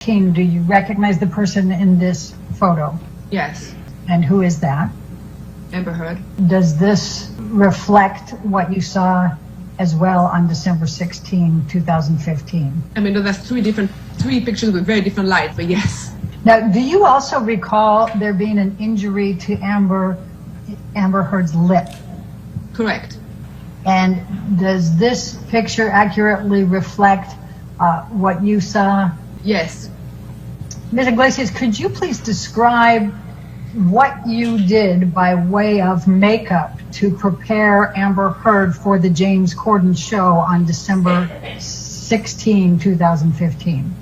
Do you recognize the person in this photo? Yes. And who is that? Amber Heard. Does this reflect what you saw as well on December 16, 2015? I mean, there's three pictures with very different lights, but yes. Now, do you also recall there being an injury to Amber Heard's lip? Correct. And does this picture accurately reflect what you saw? Yes. Ms. Iglesias, could you please describe what you did by way of makeup to prepare Amber Heard for the James Corden show on December 16, 2015?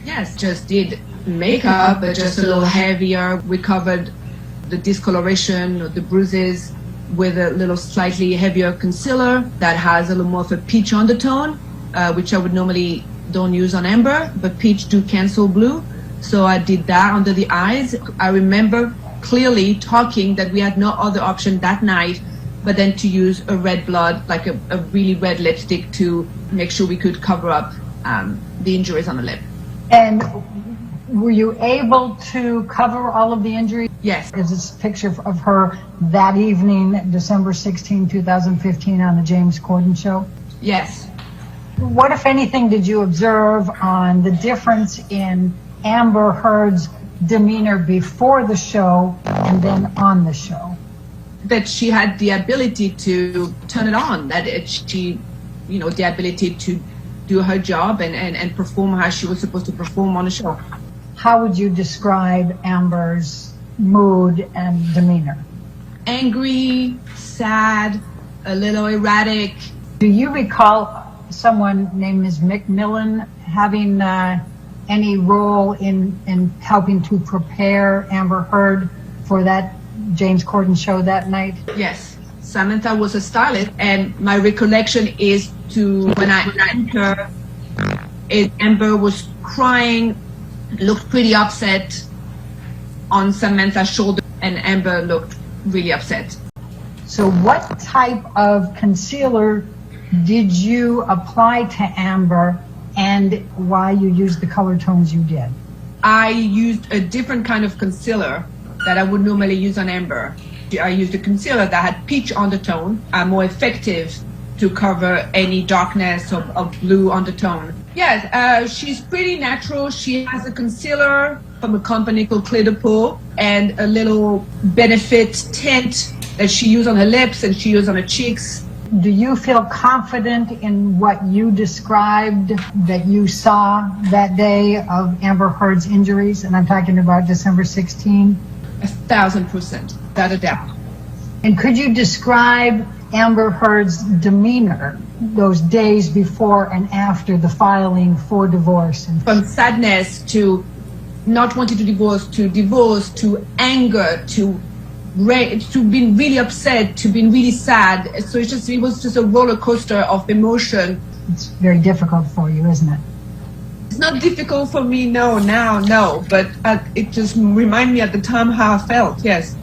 Yes, just did makeup, but just a little heavier. We covered the discoloration or the bruises with a little slightly heavier concealer that has a little more of a peach undertone, which I would normally don't use on Amber, but peach do cancel blue. So I did that under the eyes. I remember clearly talking that we had no other option that night but then to use a red blood, like a really red lipstick, to make sure we could cover up the injuries on the lip. And were you able to cover all of the injuries? Yes. Is this a picture of her that evening, December 16, 2015, on the James Corden show? Yes. What, if anything, did you observe on the difference in Amber Heard's demeanor before the show and then on the show? That she had the ability to turn it on, that she, the ability to do her job and perform how she was supposed to perform on the show. How would you describe Amber's mood and demeanor? Angry, sad, a little erratic. Do you recall someone named Ms. McMillan having any role in helping to prepare Amber Heard for that James Corden show that night? Yes. Samantha was a stylist, and my recollection is when I entered, Amber was crying, looked pretty upset on Samantha's shoulder, and Amber looked really upset. So what type of concealer did you apply to Amber, and why you used the color tones you did? I used a different kind of concealer that I would normally use on Amber. I used a concealer that had peach undertone, more effective to cover any darkness of blue undertone. Yes, she's pretty natural. She has a concealer from a company called Clear de Peau and a little Benefit tint that she used on her lips and she used on her cheeks. Do you feel confident in what you described that you saw that day of Amber Heard's injuries? And I'm talking about December 16. 1,000%, without a doubt. And could you describe Amber Heard's demeanor those days before and after the filing for divorce? From sadness to not wanting to divorce to anger to being really upset to being really sad. So it was just a roller coaster of emotion. It's very difficult for you, isn't it? It's not difficult for me, no, but it just reminded me at the time how I felt, yes.